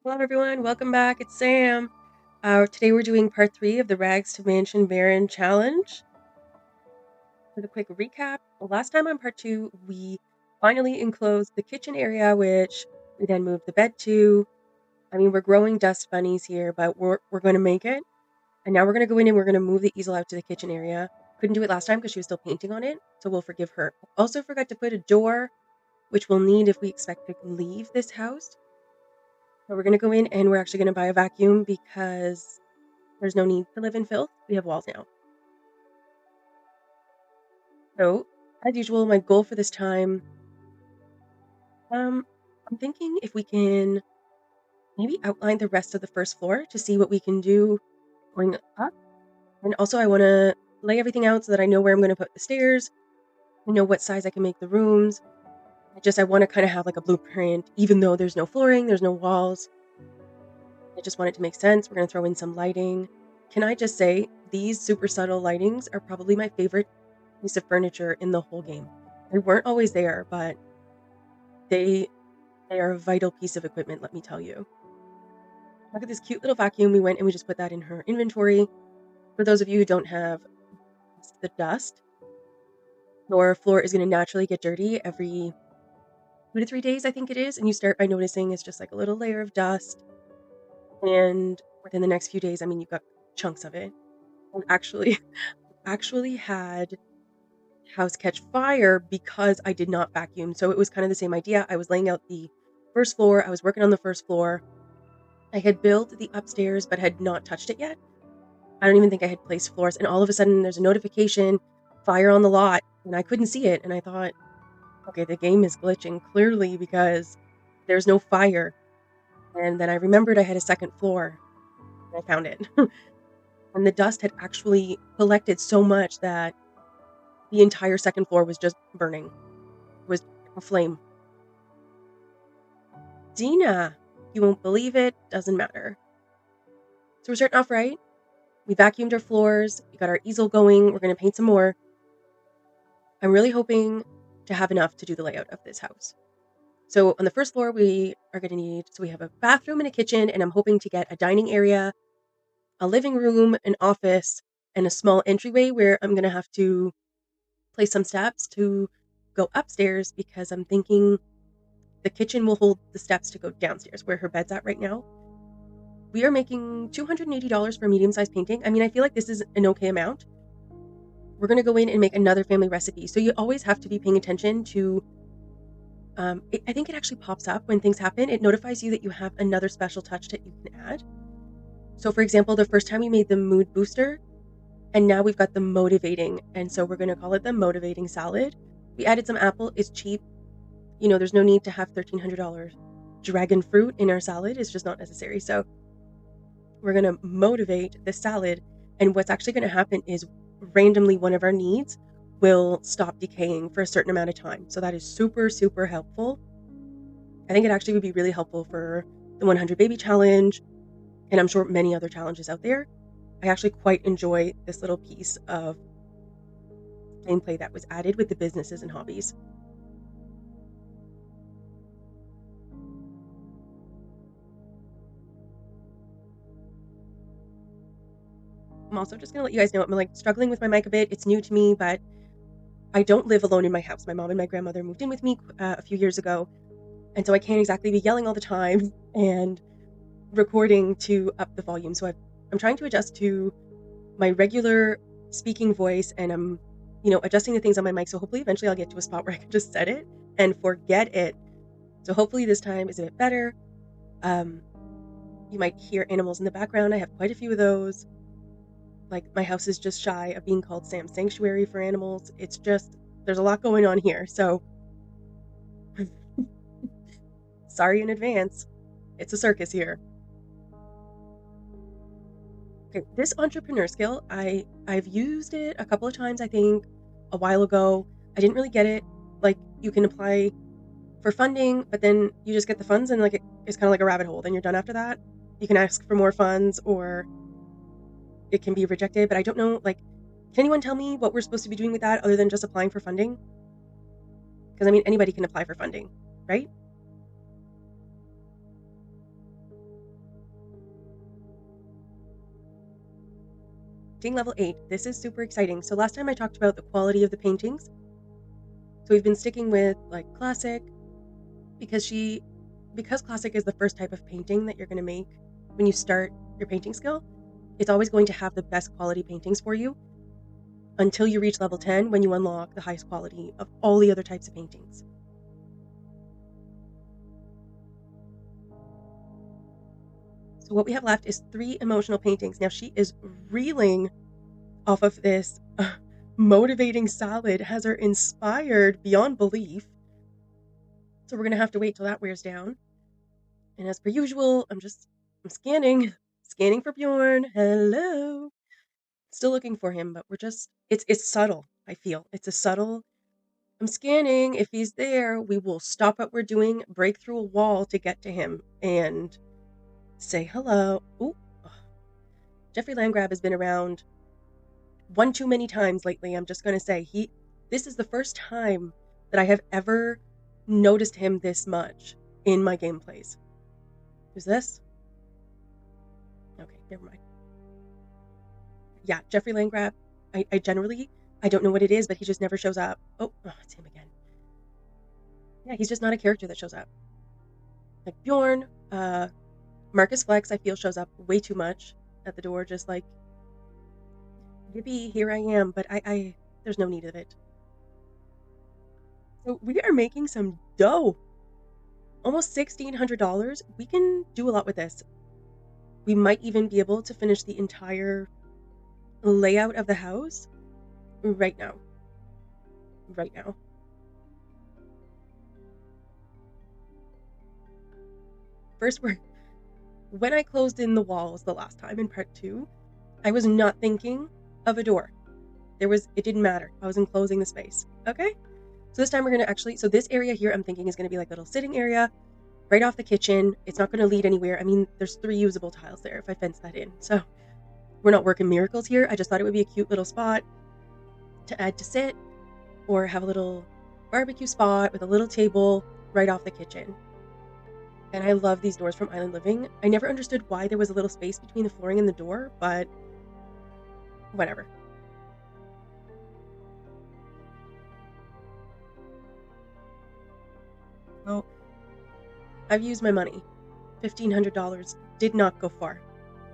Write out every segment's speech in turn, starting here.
Hello, everyone. Welcome back. It's Sam. Today we're doing part 3 of the Rags to Mansion Baron challenge. With a quick recap, last time on part 2, we finally enclosed the kitchen area, which we then moved the bed to. We're growing dust bunnies here, but we're going to make it. And now we're going to go in and we're going to move the easel out to the kitchen area. Couldn't do it last time because she was still painting on it, so we'll forgive her. Also forgot to put a door, which we'll need if we expect to leave this house. So we're going to go in and we're actually going to buy a vacuum because there's no need to live in filth. We have walls now. So, as usual, my goal for this time, I'm thinking if we can maybe outline the rest of the first floor to see what we can do going up. And also I want to lay everything out so that I know where I'm going to put the stairs. I know what size I can make the rooms. I want to kind of have like a blueprint, even though there's no flooring, there's no walls. I just want it to make sense. We're going to throw in some lighting. Can I just say, these super subtle lightings are probably my favorite piece of furniture in the whole game. They weren't always there, but they are a vital piece of equipment, let me tell you. Look at this cute little vacuum. We went and we just put that in her inventory. For those of you who don't have the dust, your floor is going to naturally get dirty every 2 to 3 days, I think it is. And you start by noticing it's just like a little layer of dust. And within the next few days, you've got chunks of it. And actually had house catch fire because I did not vacuum. So it was kind of the same idea. I was laying out the first floor. I was working on the first floor. I had built the upstairs, but had not touched it yet. I don't even think I had placed floors. And all of a sudden there's a notification, fire on the lot, and I couldn't see it. And I thought, okay, the game is glitching clearly because there's no fire. And then I remembered I had a second floor and I found it. And the dust had actually collected so much that the entire second floor was just burning. It was a flame. Dina, you won't believe it, doesn't matter. So we're starting off right. We vacuumed our floors, we got our easel going, we're going to paint some more. I'm really hoping to have enough to do the layout of this house. So on the first floor, we are going to need, so we have a bathroom and a kitchen, and I'm hoping to get a dining area, a living room, an office, and a small entryway where I'm going to have to place some steps to go upstairs because I'm thinking the kitchen will hold the steps to go downstairs where her bed's at right now. We are making $280 for a medium-sized painting. I feel like this is an okay amount. We're going to go in and make another family recipe. So you always have to be paying attention to, I think it actually pops up when things happen. It notifies you that you have another special touch that you can add. So for example, the first time we made the mood booster, and now we've got the motivating. And so we're going to call it the motivating salad. We added some apple. It's cheap. There's no need to have $1,300 dragon fruit in our salad. It's just not necessary. So we're going to motivate the salad. And what's actually going to happen is randomly one of our needs will stop decaying for a certain amount of time. So that is super, super helpful. I think it actually would be really helpful for the 100 baby challenge. And I'm sure many other challenges out there. I actually quite enjoy this little piece of gameplay that was added with the businesses and hobbies. I'm also just going to let you guys know I'm struggling with my mic a bit. It's new to me, but I don't live alone in my house. My mom and my grandmother moved in with me a few years ago. And so I can't exactly be yelling all the time and recording to up the volume. So I'm trying to adjust to my regular speaking voice, and I'm, adjusting the things on my mic. So hopefully eventually I'll get to a spot where I can just set it and forget it. So hopefully this time is a bit better. You might hear animals in the background. I have quite a few of those. Like, my house is just shy of being called Sam's Sanctuary for animals. It's just, there's a lot going on here. So sorry in advance. It's a circus here. Okay, this entrepreneur skill, I've used it a couple of times, I think, a while ago. I didn't really get it. Like, you can apply for funding, but then you just get the funds and it's kind of like a rabbit hole. Then you're done after that. You can ask for more funds or it can be rejected, but I don't know, can anyone tell me what we're supposed to be doing with that other than just applying for funding? Because anybody can apply for funding, right? Painting level 8. This is super exciting. So last time I talked about the quality of the paintings. So we've been sticking with like classic because classic is the first type of painting that you're going to make when you start your painting skill. It's always going to have the best quality paintings for you until you reach level 10 when you unlock the highest quality of all the other types of paintings. So what we have left is 3 emotional paintings. Now she is reeling off of this motivating salad, has her inspired beyond belief. So we're going to have to wait till that wears down. And as per usual, I'm scanning for Bjorn. Hello. Still looking for him, but it's subtle, I feel. It's a subtle. I'm scanning. If he's there, we will stop what we're doing, break through a wall to get to him and say hello. Ooh. Jeffrey Landgrab has been around one too many times lately. I'm just going to say this is the first time that I have ever noticed him this much in my gameplays. Who's this? Okay, never mind. Yeah, Jeffrey Landgrab. I generally, I don't know what it is, but he just never shows up. Oh, it's him again. Yeah, he's just not a character that shows up. Like Bjorn, Marcus Flex, I feel shows up way too much at the door, just like, yippee, here I am, but there's no need of it. So we are making some dough. Almost $1,600. We can do a lot with this. We might even be able to finish the entire layout of the house right now. Right now. First, when I closed in the walls the last time in part 2, I was not thinking of a door. It didn't matter. I was enclosing the space. Okay? So this time we're going to actually, so this area here I'm thinking is going to be like a little sitting area right off the kitchen. It's not going to lead anywhere. I mean, there's 3 usable tiles there if I fence that in. So we're not working miracles here. I just thought it would be a cute little spot to add to sit or have a little barbecue spot with a little table right off the kitchen. And I love these doors from Island Living. I never understood why there was a little space between the flooring and the door, but whatever. So I've used my money. $1,500 did not go far.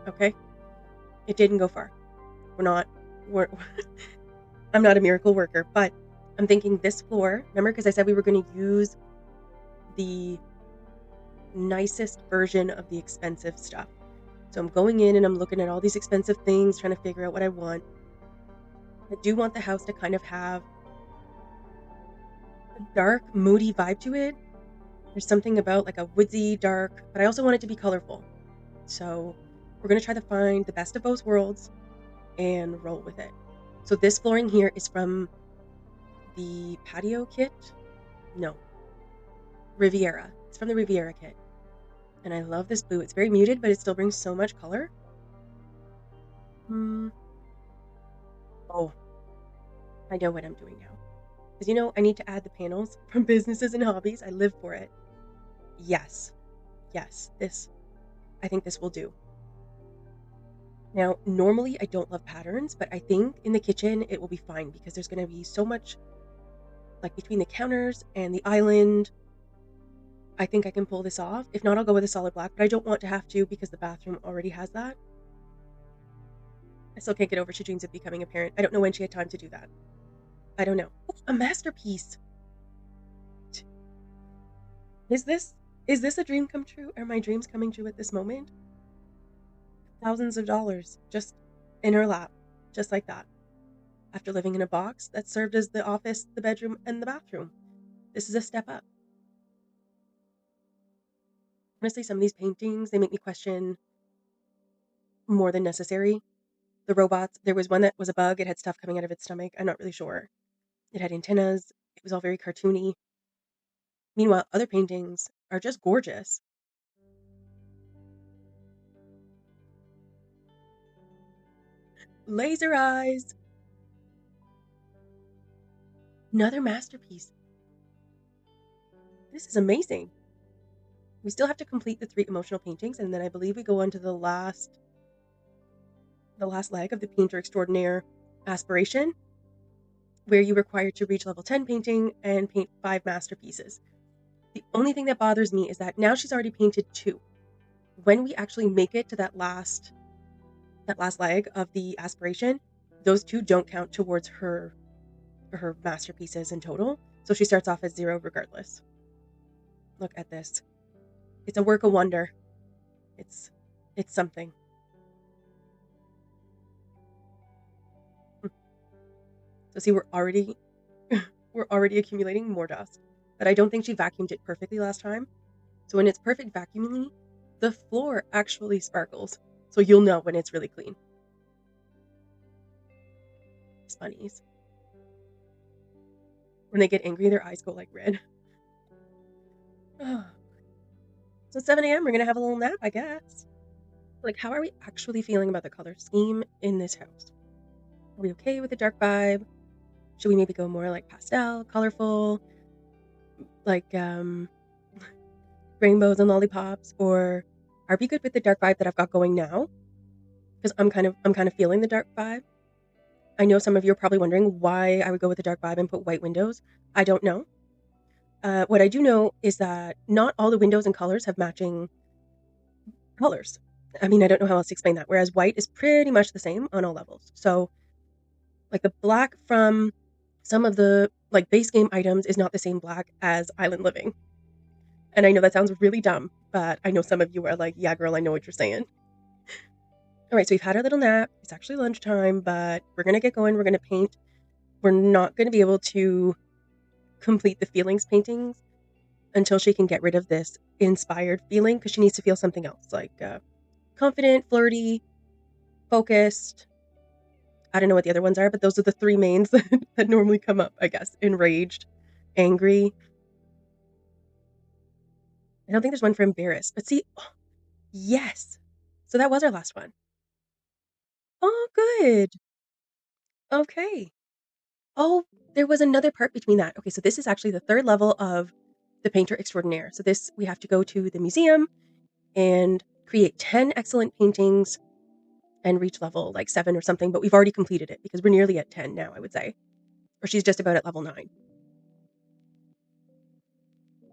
Okay? It didn't go far. We're I'm not a miracle worker, but I'm thinking this floor, remember, because I said we were going to use the nicest version of the expensive stuff. So I'm going in and I'm looking at all these expensive things, trying to figure out what I want. I do want the house to kind of have a dark, moody vibe to it. There's something about like a woodsy dark, but I also want it to be colorful. So we're going to try to find the best of both worlds and roll with it. So this flooring here is from the patio kit. No, Riviera. It's from the Riviera kit. And I love this blue. It's very muted, but it still brings so much color. Oh, I know what I'm doing now. Because, I need to add the panels from businesses and hobbies. I live for it. Yes. Yes. I think this will do. Now, normally I don't love patterns, but I think in the kitchen it will be fine because there's going to be so much, like between the counters and the island. I think I can pull this off. If not, I'll go with a solid black, but I don't want to have to because the bathroom already has that. I still can't get over she dreams of becoming a parent. I don't know when she had time to do that. I don't know. Oh, a masterpiece. Is this a dream come true? Are my dreams coming true at this moment? Thousands of dollars just in her lap, just like that. After living in a box that served as the office, the bedroom, and the bathroom. This is a step up. Honestly, some of these paintings, they make me question more than necessary. The robots, there was one that was a bug. It had stuff coming out of its stomach. I'm not really sure. It had antennas. It was all very cartoony. Meanwhile, other paintings are just gorgeous. Laser eyes. Another masterpiece. This is amazing. We still have to complete the 3 emotional paintings, and then I believe we go on to the last the last leg of the Painter Extraordinaire aspiration, where you require to reach level 10 painting and paint 5 masterpieces. The only thing that bothers me is that now she's already painted 2. When we actually make it to that last leg of the aspiration, those 2 don't count towards her masterpieces in total. So she starts off as 0 regardless. Look at this. It's a work of wonder. It's something. So see, we're already accumulating more dust. But I don't think she vacuumed it perfectly last time. So when it's perfect vacuumingly, the floor actually sparkles. So you'll know when it's really clean. Bunnies. When they get angry, their eyes go like red. So it's 7 a.m. We're gonna have a little nap, I guess. Like, how are we actually feeling about the color scheme in this house? Are we okay with the dark vibe? Should we maybe go more like pastel, colorful, like rainbows and lollipops, or are we good with the dark vibe that I've got going now? Because I'm kind of feeling the dark vibe. I know some of you are probably wondering why I would go with the dark vibe and put white windows. I don't know. What I do know is that not all the windows and colors have matching colors. I mean, I don't know how else to explain that. Whereas white is pretty much the same on all levels. So, like the black from some of the like base game items is not the same black as Island Living. And I know that sounds really dumb, but I know some of you are like, yeah, girl, I know what you're saying. All right, so we've had our little nap. It's actually lunchtime, but we're going to get going. We're going to paint. We're not going to be able to complete the feelings paintings until she can get rid of this inspired feeling because she needs to feel something else, like confident, flirty, focused. I don't know what the other ones are, but those are the 3 mains that normally come up, I guess. Enraged, angry. I don't think there's one for embarrassed, but see, oh, yes. So that was our last one. Oh, good. Okay. Oh, there was another part between that. Okay, so this is actually the 3rd level of the Painter Extraordinaire. So this, we have to go to the museum and create 10 excellent paintings and reach level like 7 or something, but we've already completed it because we're nearly at 10 now, I would say. Or she's just about at level 9.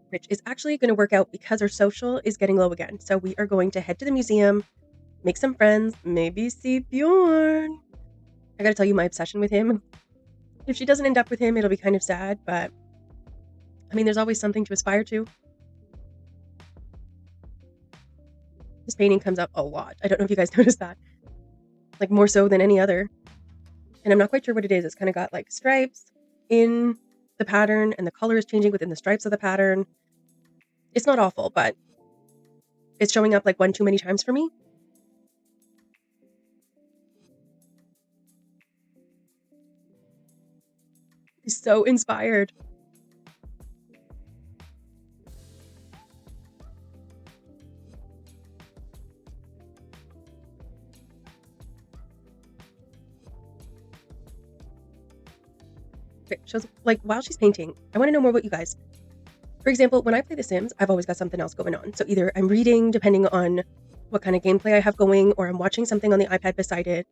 Which is actually going to work out because her social is getting low again. So we are going to head to the museum, make some friends, maybe see Bjorn. I gotta tell you my obsession with him. If she doesn't end up with him, it'll be kind of sad, but I mean, there's always something to aspire to. This painting comes up a lot. I don't know if you guys noticed that. Like more so than any other. And I'm not quite sure what it is. It's kind of got like stripes in the pattern and the color is changing within the stripes of the pattern. It's not awful, but it's showing up like one too many times for me. He's so inspired. Okay, shows like while she's painting, I want to know more about you guys. For example, when I play The Sims, I've always got something else going on. So either I'm reading, depending on what kind of gameplay I have going, or I'm watching something on the iPad beside it.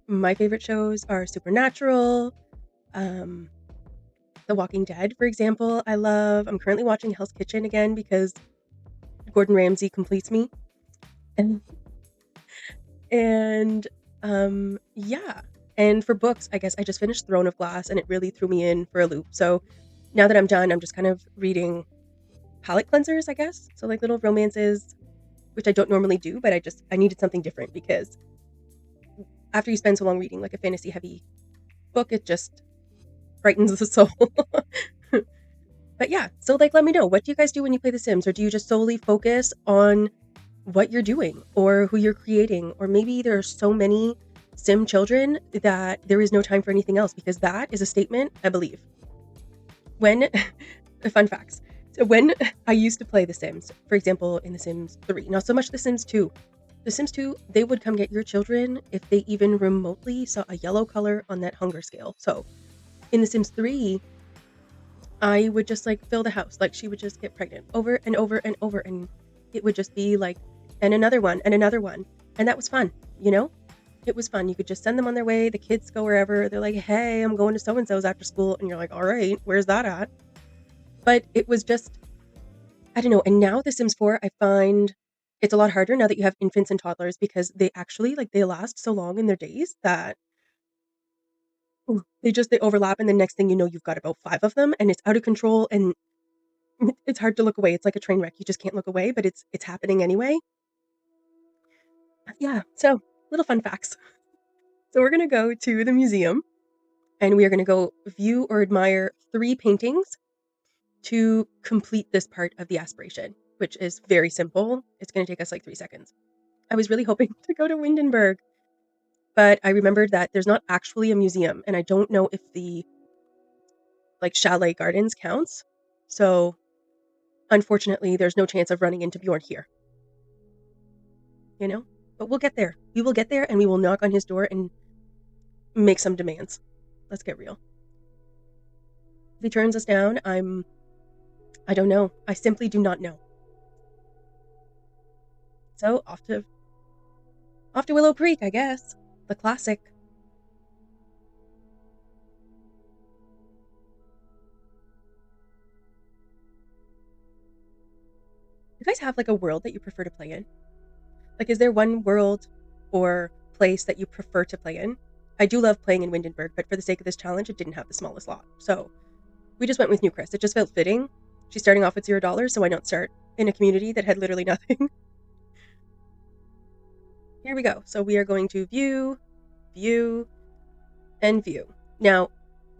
My favorite shows are Supernatural, The Walking Dead, for example. I'm currently watching Hell's Kitchen again because Gordon Ramsay completes me. And yeah. And for books, I guess I just finished Throne of Glass and it really threw me in for a loop. So now that I'm done, I'm just kind of reading palette cleansers, I guess. So like little romances, which I don't normally do, but I needed something different because after you spend so long reading like a fantasy heavy book, it just brightens the soul. But yeah, so like let me know, what do you guys do when you play The Sims? Or do you just solely focus on what you're doing or who you're creating? Or maybe there are so many Sim children that there is no time for anything else, because that is a statement I believe. When fun facts. So when I used to play The Sims, for example, in The Sims 3, not so much The Sims 2. The Sims 2, they would come get your children if they even remotely saw a yellow color on that hunger scale. So in The Sims 3, I would just like fill the house. Like she would just get pregnant over and over and over. And it would just be like, and another one and another one. And that was fun, you know? It was fun. You could just send them on their way. The kids go wherever. They're like, "Hey, I'm going to so and so's after school," and you're like, "All right, where's that at?" But it was just, I don't know. And now The Sims 4, I find it's a lot harder now that you have infants and toddlers because they actually like they last so long in their days that they overlap, and the next thing you know, you've got about 5 of them, and it's out of control, and it's hard to look away. It's like a train wreck. You just can't look away, but it's happening anyway. Yeah. So little fun facts. So we're gonna go to the museum, and we are gonna go view or admire 3 paintings to complete this part of the aspiration, which is very simple. It's gonna take us like 3 seconds. I was really hoping to go to Windenburg, but I remembered that there's not actually a museum, and I don't know if the like chalet gardens counts. So unfortunately, there's no chance of running into Bjorn here, you know? But we'll get there. We will get there and we will knock on his door and make some demands. Let's get real. If he turns us down, I don't know. I simply do not know. So off to Willow Creek, I guess. The classic. You guys have like a world that you prefer to play in? Like, is there one world or place that you prefer to play in? I do love playing in Windenburg, but for the sake of this challenge, it didn't have the smallest lot. So we just went with New Chris. It just felt fitting. She's starting off with $0, so why not start in a community that had literally nothing? Here we go. So we are going to view, view, and view. Now,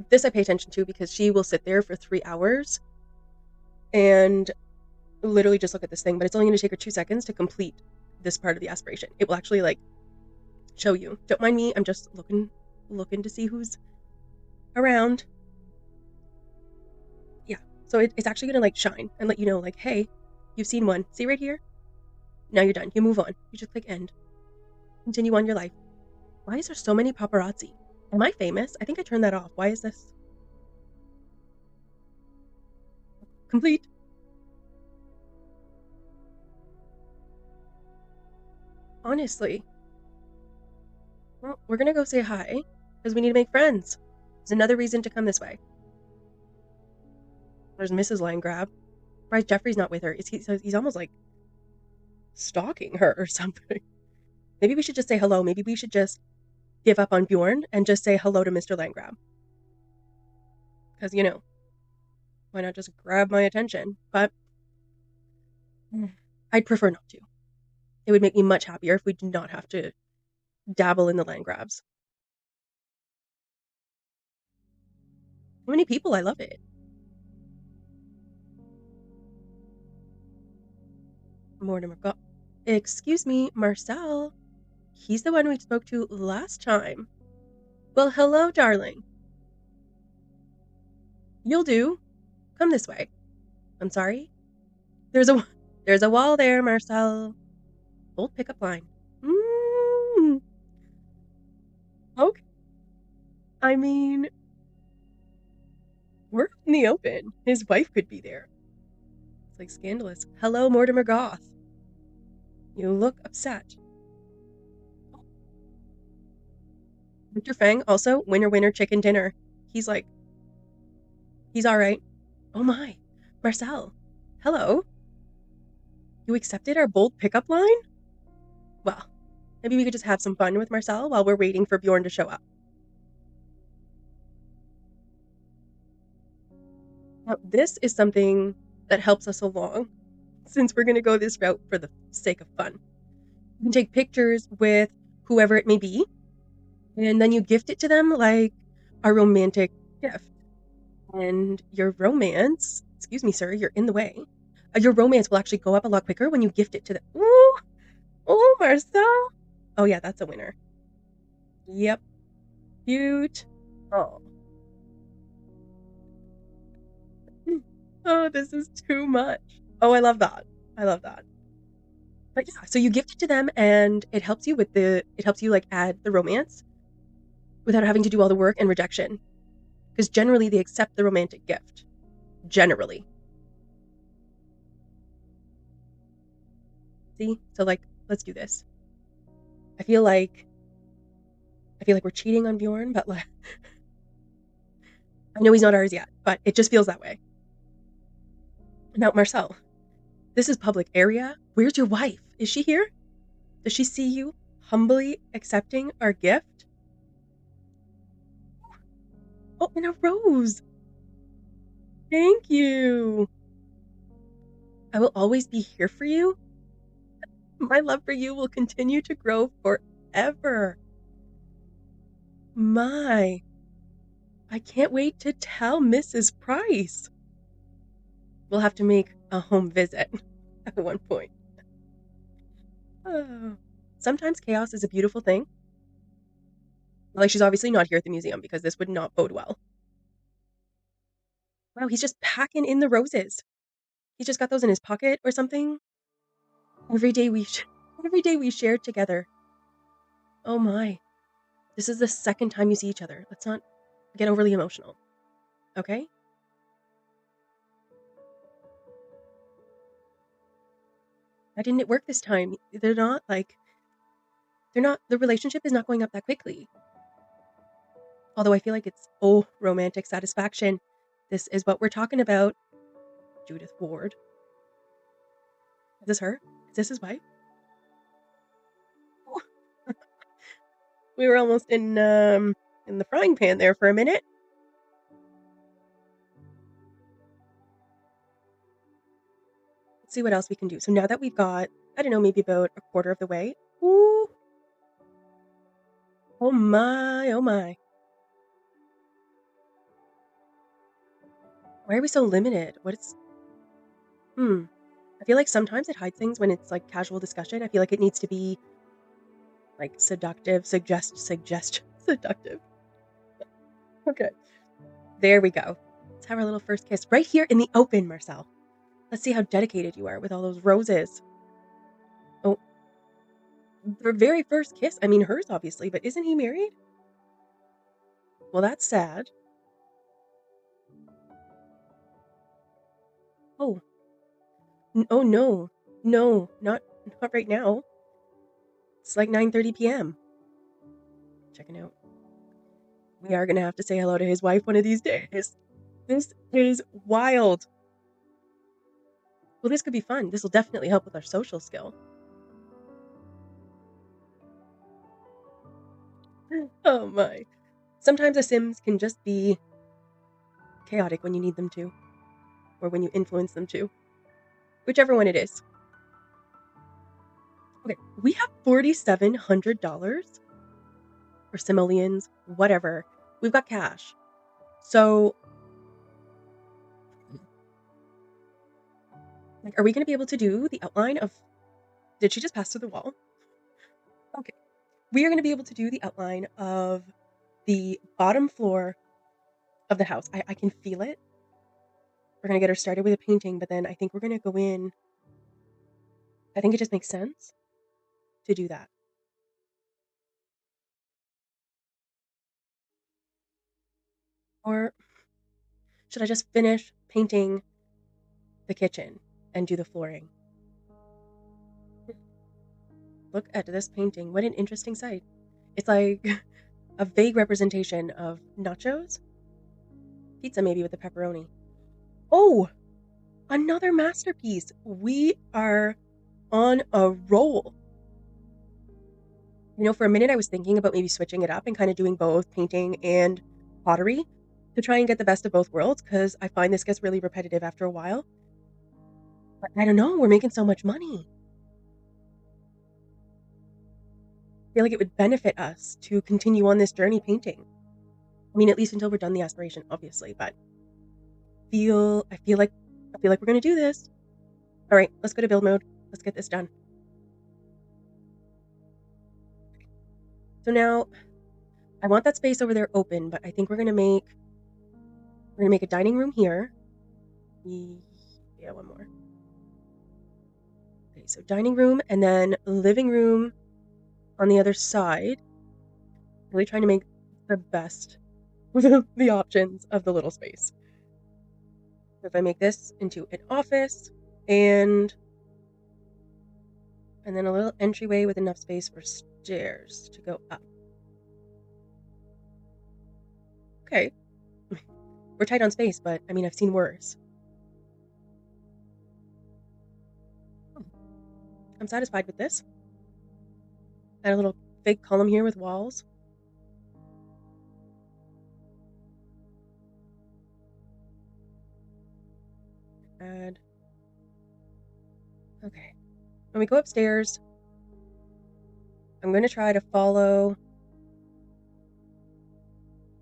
this I pay attention to because she will sit there for 3 hours and literally just look at this thing, but it's only going to take her 2 seconds to complete this part of the aspiration. It will actually like show you. Don't mind me. I'm just looking to see who's around. Yeah. So it's actually going to like shine and let you know like, hey, you've seen one. See right here? Now you're done. You move on. You just click end. Continue on your life. Why is there so many paparazzi? Am I famous? I think I turned that off. Why is this complete? Honestly. Well, we're gonna go say hi because we need to make friends. There's another reason to come this way. There's Mrs. Landgrab. Why Jeffrey's not with her? Is he's almost like stalking her or something? Maybe we should just say hello. Maybe we should just give up on Bjorn and just say hello to Mr. Landgrab. Because why not just grab my attention? But I'd prefer not to. It would make me much happier if we did not have to dabble in the land grabs. How many people? I love it. Mortimer got. Excuse me, Marcel. He's the one we spoke to last time. Well, hello, darling. You'll do. Come this way. I'm sorry. There's a there's a wall there, Marcel. Old pickup line. Mm, okay. I mean, we're in the open. His wife could be there. It's like scandalous. Hello, Mortimer Goth. You look upset. Victor Fang also winner winner chicken dinner. He's like he's all right. Oh my, Marcel. Hello. You accepted our bold pickup line? Well, maybe we could just have some fun with Marcel while we're waiting for Bjorn to show up. Now, this is something that helps us along since we're going to go this route for the sake of fun. You can take pictures with whoever it may be, and then you gift it to them like a romantic gift. And your romance, excuse me, sir, you're in the way. Your romance will actually go up a lot quicker when you gift it to them. Ooh, oh, Marcel. Oh, yeah, that's a winner. Yep. Cute. Oh. Oh, this is too much. Oh, I love that. I love that. But yeah, so you gift it to them and it helps you like add the romance without having to do all the work and rejection. Because generally they accept the romantic gift. Generally. See? So like, let's do this. I feel like I feel like we're cheating on Bjorn, but, like, I know he's not ours yet, but it just feels that way. Now, Marcel, this is public area. Where's your wife? Is she here? Does she see you humbly accepting our gift? Oh, and a rose. Thank you. I will always be here for you. My love for you will continue to grow forever. My, I can't wait to tell Mrs. Price. We'll have to make a home visit at one point. Oh. Sometimes chaos is a beautiful thing. Like, she's obviously not here at the museum because this would not bode well. Wow, he's just packing in the roses. He's just got those in his pocket or something. Every day we every day we shared together. Oh my. This is the second time you see each other. Let's not get overly emotional. Okay? Why didn't it work this time? They're not the relationship is not going up that quickly. Although I feel like it's romantic satisfaction. This is what we're talking about. Judith Ward. Is this her? Is this his wife? Oh, we were almost in the frying pan there for a minute. Let's see what else we can do. So now that we've got, I don't know, maybe about a quarter of the way. Ooh. Oh my, oh my. Why are we so limited? I feel like sometimes it hides things when it's like casual discussion. I feel like it needs to be like seductive, seductive. Okay. There we go. Let's have our little first kiss right here in the open, Marcel. Let's see how dedicated you are with all those roses. Oh, their very first kiss. I mean, hers obviously, but isn't he married? Well, that's sad. Oh, oh no, no, not right now. It's like 9:30 p.m. Checking out. We are gonna have to say hello to his wife one of these days. This is wild. Well, this could be fun. This will definitely help with our social skill. Oh my. Sometimes the Sims can just be chaotic when you need them to, or when you influence them to, whichever one it is. Okay, we have $4,700 or simoleons, whatever. We've got cash. So, like, are we going to be able to do the outline of? Did she just pass through the wall? Okay. We are going to be able to do the outline of the bottom floor of the house. I can feel it. We're going to get her started with a painting, but then I think we're going to go in. I think it just makes sense to do that. Or should I just finish painting the kitchen and do the flooring? Look at this painting. What an interesting sight. It's like a vague representation of nachos. Pizza, maybe, with the pepperoni. Oh, another masterpiece. We are on a roll. You know, for a minute I was thinking about maybe switching it up and kind of doing both painting and pottery to try and get the best of both worlds because I find this gets really repetitive after a while. But I don't know, we're making so much money. I feel like it would benefit us to continue on this journey painting. I mean, at least until we're done the aspiration, obviously, but I feel like we're gonna do this. All right, let's go to build mode. Let's get this done. So now I want that space over there open, but I think we're gonna make a dining room here. Yeah, one more. Okay, so dining room and then living room on the other side. Really trying to make the best of the options of the little space. So if I make this into an office and then a little entryway with enough space for stairs to go up. Okay. We're tight on space, but I mean, I've seen worse. Hmm, I'm satisfied with this. Add a little fake column here with walls. Add. Okay. When we go upstairs, I'm going to try to follow.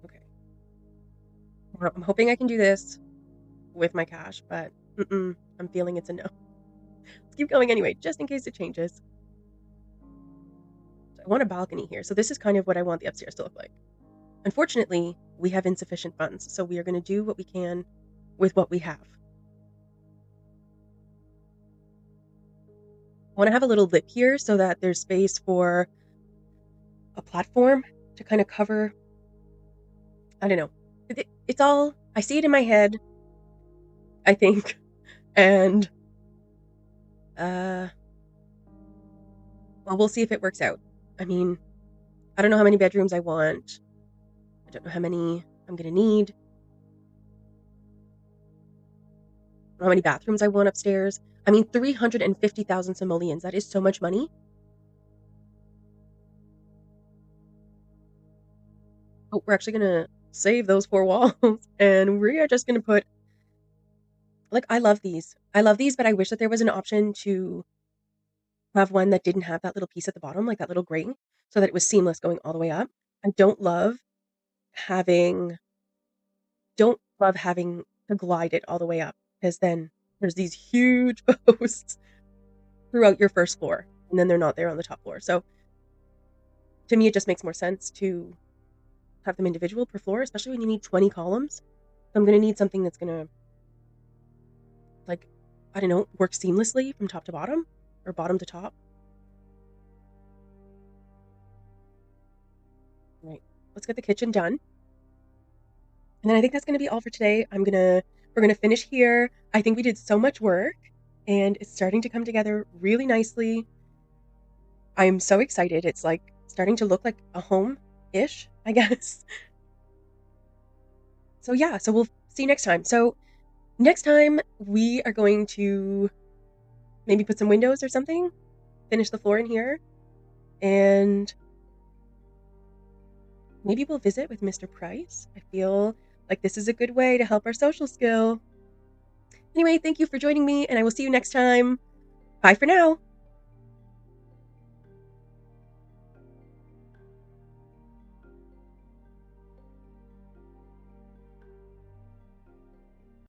Okay. Well, I'm hoping I can do this with my cash, but I'm feeling it's a no. Let's keep going anyway, just in case it changes. I want a balcony here, so this is kind of what I want the upstairs to look like. Unfortunately, we have insufficient funds, so we are going to do what we can with what we have. I want to have a little lip here so that there's space for a platform to kind of cover. I don't know. It's all, I see it in my head, I think. And, uh, well, we'll see if it works out. I mean, I don't know how many bedrooms I want. I don't know how many I'm going to need. How many bathrooms I want upstairs. I mean, 350,000 simoleons. That is so much money. Oh, we're actually gonna save those 4 walls, and we are just gonna put like, I love these. I love these, but I wish that there was an option to have one that didn't have that little piece at the bottom, like that little grating, so that it was seamless going all the way up. I having don't love having to glide it all the way up, because then there's these huge posts throughout your first floor, and then they're not there on the top floor. So, to me, it just makes more sense to have them individual per floor, especially when you need 20 columns. So I'm gonna need something that's gonna, like, I don't know, work seamlessly from top to bottom or bottom to top. Right. Let's get the kitchen done. And then I think that's gonna be all for today. We're gonna finish here. I think we did so much work and it's starting to come together really nicely. I'm so excited. It's like starting to look like a home-ish, I guess. So yeah, so we'll see you next time. So next time we are going to maybe put some windows or something, finish the floor in here, and maybe we'll visit with Mr. Price. I feel like this is a good way to help our social skill. Anyway, thank you for joining me, and I will see you next time. Bye for now.